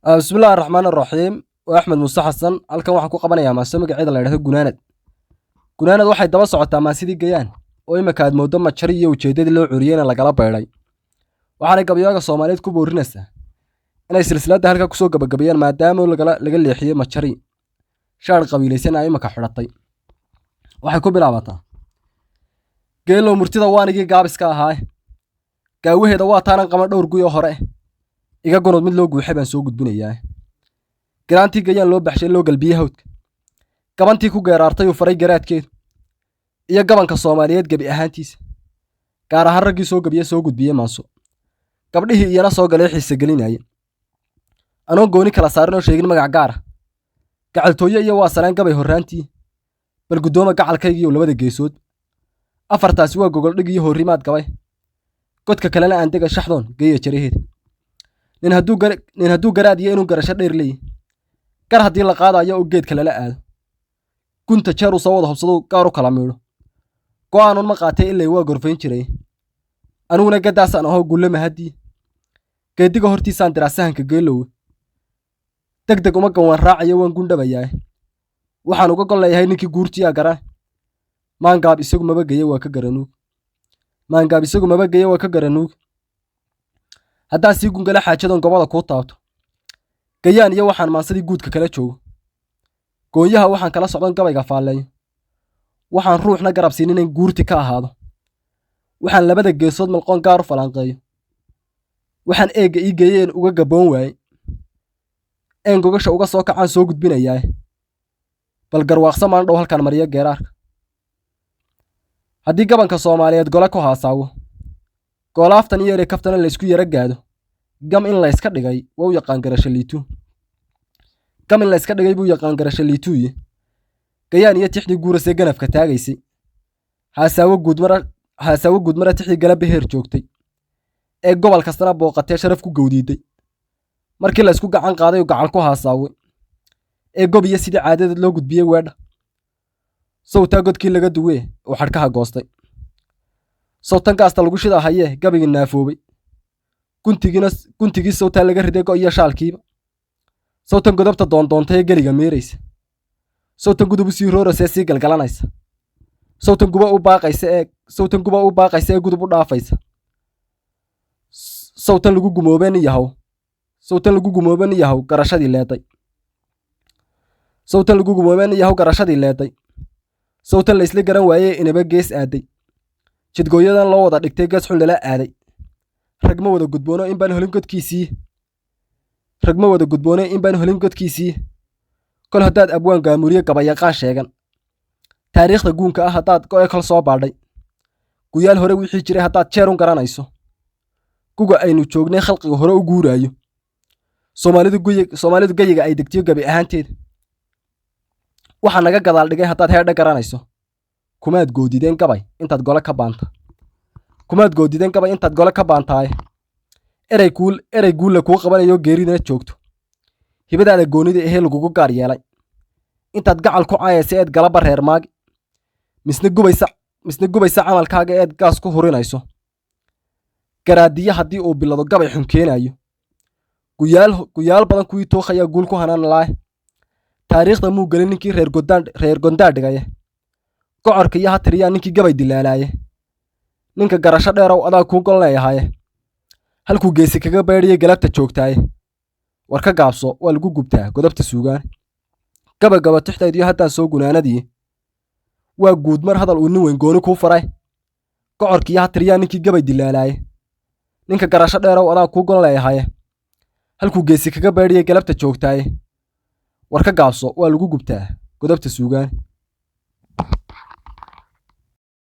Bismillahi raxmaani raxiim. Waa Axmed Muuse Xasan. Halkan waxaan ku qabanayaa maase magaceeda la yidhaahdo Gunaanad. Gunaanad waxay daba socotaa maasidii Gayaan oo imika aad mooddo majari iyo ujeeddadii loo curiyeyna lagala beedhay. Waxaanay gabayaaga Soomaaliyeed ku boorinaysaa inay silsiladda halka kusoo gabagabeeyaan maadaama laga leexiyey majari shaar qabiilaysan ay imika xidhatay. Waxay ku bilaabataa geelow murtida waanigii gaabiska ahaa gaawaheeda waa taanan qaban dhowr guyo hore iga gunud mid loo guuxay baan soo gudbinayaa. Garaantii Gayaan loo baxshay loo galbiyey hawdka gabantii ku geeraartay uu faray garaadkeedu iyo gabanka Soomaaliyeed gabi ahaantiisa gaar ahaan raggii soo gabiye soo gudbiyey maanso gabdhihii iyana soo galay xiise gelinayeen anoo gooni kala saarin oo sheegin magac gaar ah gacaltooye iyo waa salaan gabay horraantii bal guddooma gacalkaygiiyo labada geesood afartaasi waa gogoldhig iyo horrimaad gabay godka kalena aan dega shaxdoon geeya jaraheeda nin hadduu garaad iyo inuu garasho dheer leeyahy gar haddii la qaadayo oo geedka lala aado gunta jeer uu soo wada hobsaduu gaar u kala miidho go'aanuun ma qaatay ilay waa gorfayn jiray aniguna gaddaasaan ahoo gulle mahaddii geeddiga hortiisaan diraa sahanka geelowe deg deg uma gawaan raacayo waan gundhabayaa waxaan uga gol leeyahay ninkii guurtiyaa garaa maangaab isagu maba geye waa ka garanuug haddaan sii gungala xaajadoon gobada kuu taabto Gayaan iyo waxaan maansadii guudka kala joogo goonyaha waxaan kala socdan gabayga faalleeyo waxaan ruuxna garab siinin in guurti ka ahaado waxaan labada geesood malqoon gaar u falanqeeyo waxaan eegga ii geeyeen uga gaboon waayey een gogasha uga soo kacaan soo gudbinayaa bal garwaaqsa maan dhow halkan mariyo geeraarka haddii gabanka Soomaaliyeed gole ku haasaawo goolaaftan iyo ereekaftana laysku yara gaado gam in layska dhigay wuu yaqaan garasho liituuye Gayaan iyo tixdii guurasee ganafka taagaysay haasawo guudmara tixdii galabba heer joogtay ee gobol kastana booqatee sharaf ku gowdiiday markii laysku gacan qaaday oo gacal ku haasaaway ee gob iyo sidii caadadeed loo gudbiyey weedha sawtaa godkii laga duwee uu xadhkaha goostay sawtan gaasta lagu shidaa hayee gabigii naafoobay guntigii sawtaa laga riday go' iyo shaalkiiba sawtan godobta doondoontay ee geliga miiraysa sawtan gudub u sii roorasee sii galgalanaysa sawtan guba u baaqaysa ee gudub u dhaafaysa sawtan lagu gumoobeen yahow garashadii leeday sawtan laysla garan waayee inaba gees aaday jidgooyadan loo wada dhigtay gees xun lala aaday ragma wada gudboono in baan holin godkiisii kol haddaad abwaan gaamuriye gabayaqaan sheegan taariikhda guunka ah haddaad go'e kol soo baadhay guyaal hore wixii jiray haddaad jeer un garanayso guga aynu joognay khalqiga hore u guuraayo Soomaalidu gayiga ay degtiyo gabi ahaanteeda waxaa naga gadaal dhigay haddaad heedha garanayso kumaad goodideen gabay intaad gole ka baantaaye erey guulla kuu qabanayo geeridana joogto hibadaada goonida ahee lagugu gaar yeelay intaad gacal ku caayaysa eed galaba reer maagi misna gubaysa camalkaaga eed gaas ku hurinayso garaadiya haddii uu bilado gabay xun keenayo guyaal badan kuwii tookhayaa guul ku hanaan laaye taariikhda muu gelin ninkii reer gondaa dhigaye gocorka iyo hatiriyaa ninkii gabay dilaalaaye ninka garasho dheerow adaa kuu gol leeyahaye halkuu geesi kaga baydhiyey galabta joogtaaye war ka gaabso waa lagu gubtaa godobta suugaan gabagaba tixdaydiyo haddaan soo gunaanadii waa guudmar hadal uu nin weyn gooni kuu faray gocorkiiyo hatiriyaa ninkii gabay dilaalaaye ninka garasho dheerow adaa kuu gol leeyahaye halkuu geesi kaga baydhiyey galabta joogtaaye war ka gaabso waa lagu gubtaa godobta suugaan